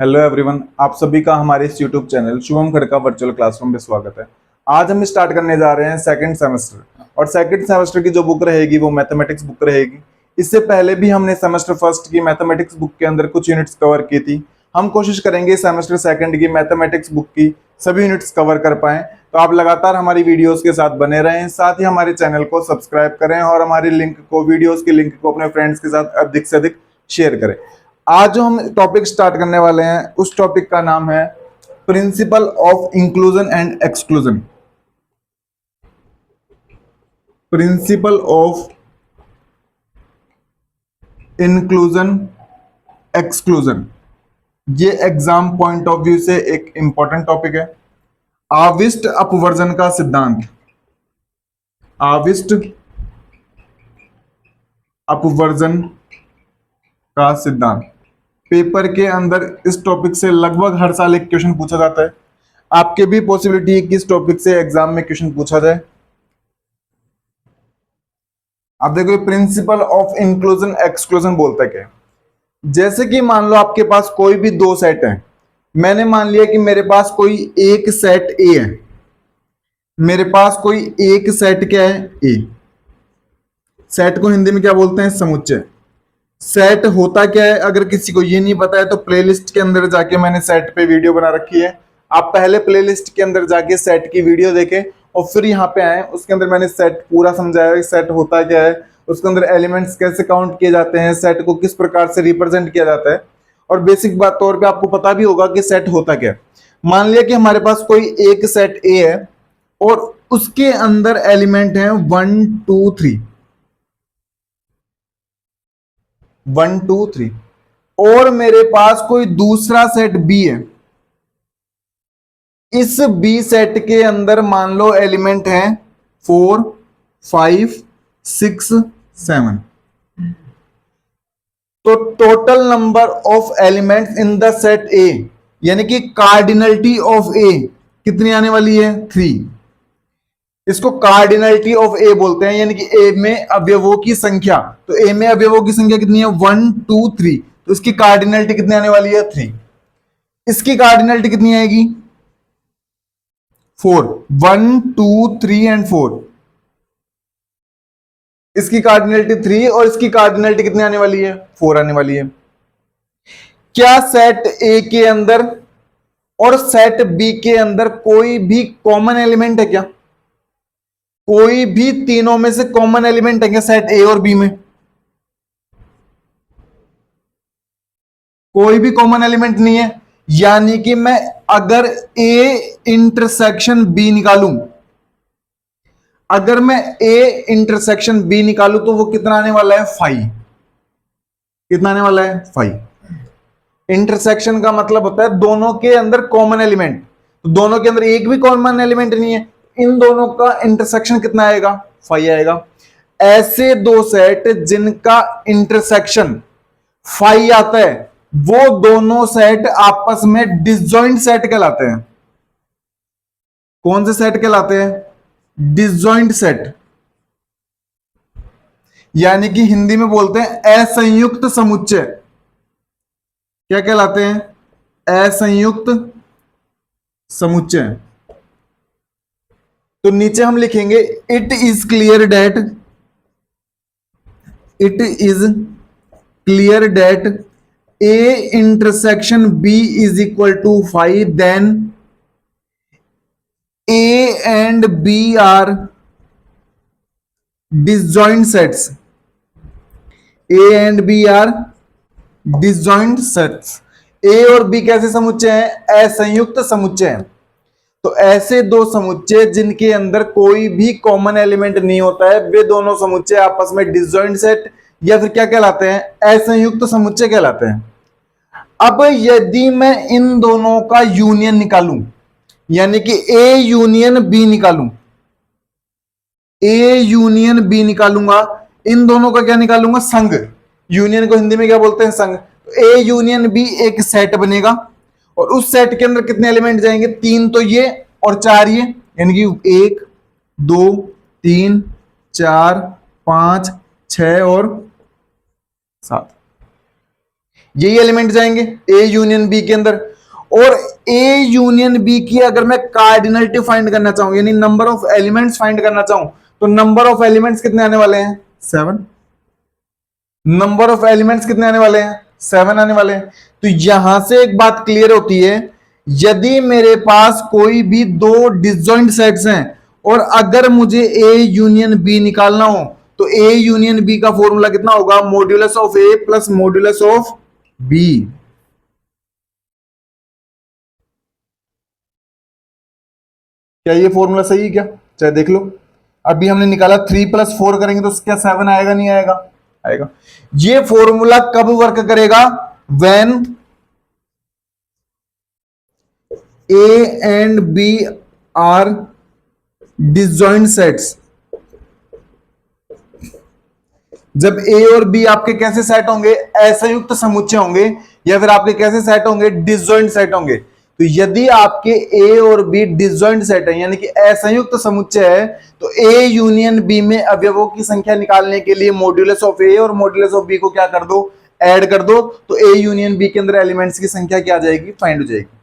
Hello everyone, आप सभी का हमारे इस YouTube channel Shubham Khadka virtual classroom में स्वागत है। आज हम स्टार्ट करने जा रहे हैं सेकंड सेमेस्टर और सेकंड सेमेस्टर की जो बुक रहेगी वो मैथमेटिक्स बुक रहेगी। इससे पहले भी हमने सेमेस्टर फर्स्ट की मैथमेटिक्स बुक के अंदर कुछ यूनिट्स कवर की थी। हम कोशिश करेंगे सेमेस्टर सेकंड की मैथमेटिक्स बुक की सभी यूनिट्स कवर कर पाएं। तो आप लगातार हमारी वीडियोस के साथ बने रहें, साथ ही हमारे चैनल को सब्सक्राइब करें और हमारी वीडियोस की लिंक को अपने फ्रेंड्स के साथ अधिक से अधिक शेयर करें। आज जो हम टॉपिक स्टार्ट करने वाले हैं उस टॉपिक का नाम है principle of inclusion and exclusion. Principal of inclusion exclusion, ये एग्जाम पॉइंट ऑफ व्यू से एक इंपॉर्टेंट टॉपिक है। आविष्ट अपवर्जन का सिद्धांत, आविष्ट अपवर्जन का सिद्धांत पेपर के अंदर इस टॉपिक से लगभग हर साल एक क्वेश्चन पूछा जाता है। आपके भी पॉसिबिलिटी है कि इस टॉपिक से एग्जाम में क्वेश्चन पूछा जाए। आप देखो प्रिंसिपल ऑफ इंक्लूजन एक्सक्लूजन बोलता है क्या। जैसे कि मान लो आपके पास कोई भी दो सेट है। मैंने मान लिया कि मेरे पास कोई एक सेट ए है, मेरे पास कोई एक सेट क्या है ए। सेट को हिंदी में क्या बोलते हैं, समुच्चय। सेट होता क्या है अगर किसी को ये नहीं पता है तो प्लेलिस्ट के अंदर जाके मैंने सेट पे वीडियो बना रखी है। आप पहले प्लेलिस्ट के अंदर जाके सेट की वीडियो देखें और फिर यहाँ पे आए। उसके अंदर मैंने सेट पूरा समझाया है, सेट होता क्या है, उसके अंदर एलिमेंट्स कैसे काउंट किए जाते हैं, सेट को किस प्रकार से रिप्रेजेंट किया जाता है और बेसिक बात तौर पर आपको पता भी होगा कि सेट होता क्या है। मान लिया कि हमारे पास कोई एक सेट ए है और उसके अंदर एलिमेंट है 1 2 3, 1 2 3 और मेरे पास कोई दूसरा सेट बी है। इस बी सेट के अंदर मान लो एलिमेंट है 4 5 6 7। तो total number of elements in the set ए यानी कि कार्डिनलिटी ऑफ ए कितनी आने वाली है, 3। इसको कार्डिनलिटी ऑफ ए बोलते हैं, यानी कि ए में अवयवों की संख्या। तो ए में अवयवों की संख्या कितनी है, 1 2 3। तो इसकी कार्डिनलिटी कितनी आने वाली है, 3। इसकी कार्डिनलिटी कितनी आएगी, 4। 1 2 3 एंड 4। इसकी कार्डिनलिटी 3 और इसकी कार्डिनलिटी कितनी आने वाली है, 4 आने वाली है। क्या सेट ए के अंदर और सेट बी के अंदर कोई भी कॉमन एलिमेंट है क्या, कोई भी तीनों में से कॉमन एलिमेंट है क्या सेट ए और बी में, कोई भी कॉमन एलिमेंट नहीं है। यानी कि मैं अगर ए इंटरसेक्शन बी निकालूं, अगर मैं ए इंटरसेक्शन बी निकालूं तो वो कितना आने वाला है, 5। कितना आने वाला है, 5। इंटरसेक्शन का मतलब होता है दोनों के अंदर कॉमन एलिमेंट। तो दोनों के अंदर एक भी कॉमन एलिमेंट नहीं है, इन दोनों का इंटरसेक्शन कितना आएगा, 5 आएगा। ऐसे दो सेट जिनका इंटरसेक्शन 5 आता है वो दोनों सेट आपस में डिसजॉइंट सेट कहलाते हैं। कौन से सेट कहलाते हैं, डिसजॉइंट सेट। यानी कि हिंदी में बोलते हैं असंयुक्त समुच्चय। क्या कहलाते हैं, असंयुक्त समुच्चय। तो नीचे हम लिखेंगे it is clear that, it is clear that A intersection B is equal to 5, then A and B are disjoint sets. A and B are disjoint sets. A और बी कैसे समुच्चय हैं, असंयुक्त समुच्चय हैं। तो ऐसे दो समुच्चय जिनके अंदर कोई भी कॉमन एलिमेंट नहीं होता है वे दोनों समुच्चय आपस में डिसजॉइंट सेट या फिर क्या कहलाते हैं, असंयुक्त समुच्चय कहलाते हैं। अब यदि मैं इन दोनों का यूनियन निकालूं, यानी कि ए यूनियन बी निकालूं, ए यूनियन बी निकालूंगा, इन दोनों का क्या निकालूंगा, संघ। यूनियन को हिंदी में क्या बोलते हैं, संघ। तो ए यूनियन बी एक सेट बनेगा और उस सेट के अंदर कितने एलिमेंट जाएंगे, 3 तो ये और 4 ये, यानी कि 1 2 3 4 5 6 और 7। यही एलिमेंट जाएंगे ए यूनियन बी के अंदर। और ए यूनियन बी की अगर मैं कार्डिनलिटी फाइंड करना चाहूं, यानी नंबर ऑफ एलिमेंट्स फाइंड करना चाहूं, तो नंबर ऑफ एलिमेंट्स कितने आने वाले हैं? 7। नंबर ऑफ एलिमेंट्स कितने आने वाले हैं? 7 आने वाले हैं। तो यहां से एक बात क्लियर होती है, यदि मेरे पास कोई भी दो डिसजॉइंट सेट्स हैं और अगर मुझे ए यूनियन बी निकालना हो, तो ए यूनियन बी का फॉर्मूला कितना होगा? Modulus of A plus modulus of B. क्या ये फॉर्मूला सही है क्या? चाहे देख लो। अभी हमने निकाला 3 + 4 करेंगे तो क्या 7 आएगा? नहीं आएगा? आएगा। ये फॉर्मूला कब वर्क करेगा? When A and B are disjoint sets. जब ए और बी आपके कैसे सेट होंगे? असंयुक्त समुच्चय होंगे, या फिर आपके कैसे सेट होंगे? डिसजॉइंट सेट होंगे। तो यदि आपके ए और बी डिसजॉइंट सेट है, यानी कि असंयुक्त समुच्चय है, तो ए यूनियन बी में अवयवों की संख्या निकालने के लिए मॉड्यूलस ऑफ ए और मॉड्यूलस ऑफ बी को क्या कर दो? ऐड कर दो। तो ए यूनियन बी के अंदर एलिमेंट्स की संख्या क्या आ जाएगी? फाइंड हो जाएगी।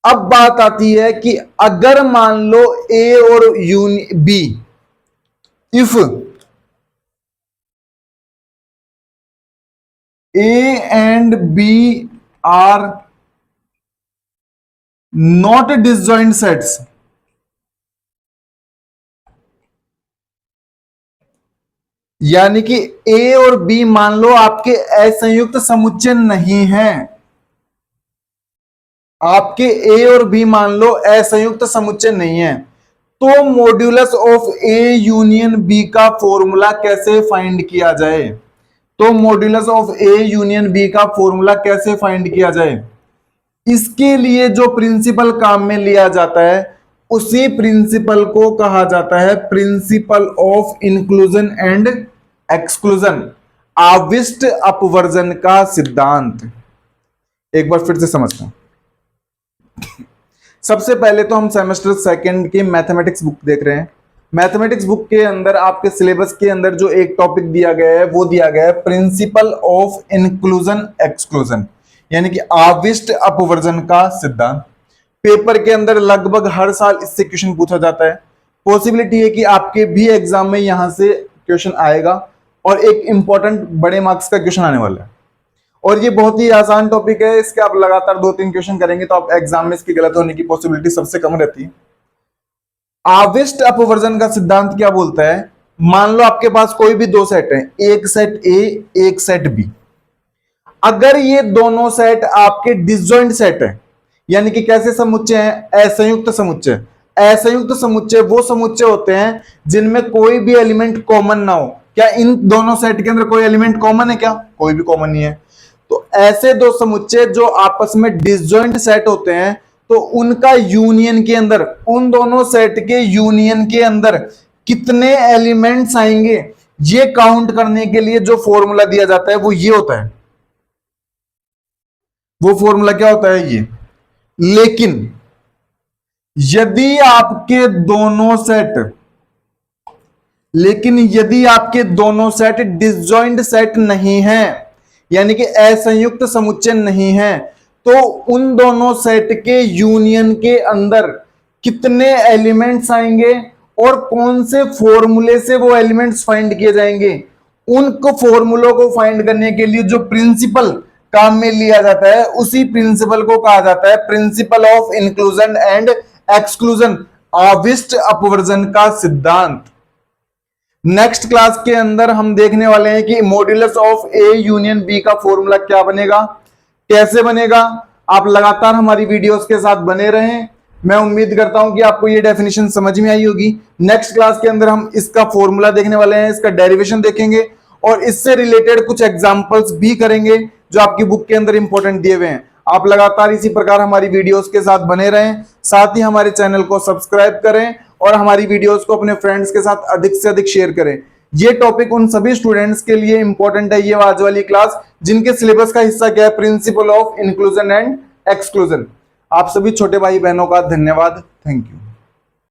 अब बात आती है कि अगर मान लो ए और B, if A and B are not disjoint sets, यानी कि ए और बी मान लो आपके असंयुक्त समुच्चय नहीं हैं, आपके ए और बी मान लो असंयुक्त समुच्चय नहीं है, तो modulus of A union B का फॉर्मूला कैसे फाइंड किया जाए? तो modulus of A union B का फॉर्मूला कैसे फाइंड किया जाए? इसके लिए जो प्रिंसिपल काम में लिया जाता है, उसी प्रिंसिपल को कहा जाता है principle of inclusion and exclusion, आविष्ट अपवर्जन का सिद्धांत। एक बार फिर से समझते हैं। सबसे पहले तो हम सेमेस्टर सेकंड की मैथमेटिक्स बुक देख रहे हैं। मैथमेटिक्स बुक के अंदर आपके सिलेबस के अंदर जो एक टॉपिक दिया गया है, वो दिया गया है प्रिंसिपल ऑफ इंक्लूजन एक्सक्लूजन, यानी कि आविष्ट अपवर्जन का सिद्धांत। पेपर के अंदर लगभग हर साल इससे क्वेश्चन पूछा जाता है। पॉसिबिलिटी है कि आपके भी एग्जाम में यहां से क्वेश्चन आएगा और एक इंपॉर्टेंट बड़े मार्क्स का क्वेश्चन आने वाला है। और ये बहुत ही आसान टॉपिक है, इसके आप लगातार 2-3 क्वेश्चन करेंगे तो आप एग्जाम में इसकी गलत होने की पॉसिबिलिटी सबसे कम रहती है। आविष्ट अपवर्जन का सिद्धांत क्या बोलता है? मान लो आपके पास कोई भी दो सेट है, एक सेट ए, एक सेट बी। अगर ये दोनों सेट आपके डिसजॉइंट सेट है, यानी कि कैसे समुच्चय है? असंयुक्त समुच्चय। असंयुक्त समुच्चय वो समुच्चय होते हैं जिनमें कोई भी एलिमेंट कॉमन ना हो। क्या इन दोनों सेट के अंदर कोई एलिमेंट कॉमन है? क्या कोई भी कॉमन नहीं है। तो ऐसे दो समुच्चय जो आपस में डिसजॉइंट सेट होते हैं, तो उनका यूनियन के अंदर, उन दोनों सेट के यूनियन के अंदर कितने एलिमेंट्स आएंगे, ये काउंट करने के लिए जो फॉर्मूला दिया जाता है वो ये होता है। वो फॉर्मूला क्या होता है? ये। लेकिन यदि आपके दोनों सेट डिसजॉइंट सेट नहीं है, यानी कि असंयुक्त समुच्चय नहीं है, तो उन दोनों सेट के यूनियन के अंदर कितने एलिमेंट्स आएंगे और कौन से फॉर्मूले से वो एलिमेंट्स फाइंड किए जाएंगे, उनको फॉर्मूलों को फाइंड करने के लिए जो प्रिंसिपल काम में लिया जाता है, उसी प्रिंसिपल को कहा जाता है principle of inclusion and exclusion, आविष्ट अपवर्जन का सिद्धांत। नेक्स्ट क्लास के अंदर हम देखने वाले हैं कि modulus of A union B का फॉर्मूला क्या बनेगा, कैसे बनेगा। आप लगातार हमारी वीडियोस के साथ बने रहें। मैं उम्मीद करता हूं कि आपको ये डेफिनेशन समझ में आई होगी। नेक्स्ट क्लास के अंदर हम इसका फॉर्मूला देखने वाले हैं, इसका डेरिवेशन देखेंगे और इससे रिलेटेड कुछ एग्जांपल्स भी करेंगे जो आपकी बुक के अंदर इंपॉर्टेंट दिए हुए हैं। आप लगातार इसी प्रकार हमारी वीडियोस के साथ बने रहें, साथ ही हमारे चैनल को सब्सक्राइब करें और हमारी वीडियोस को अपने फ्रेंड्स के साथ अधिक से अधिक शेयर करें। ये टॉपिक उन सभी स्टूडेंट्स के लिए इंपॉर्टेंट है, ये आज वाली क्लास, जिनके सिलेबस का हिस्सा क्या है? Principle of inclusion and exclusion. आप सभी छोटे भाई बहनों का धन्यवाद। Thank you.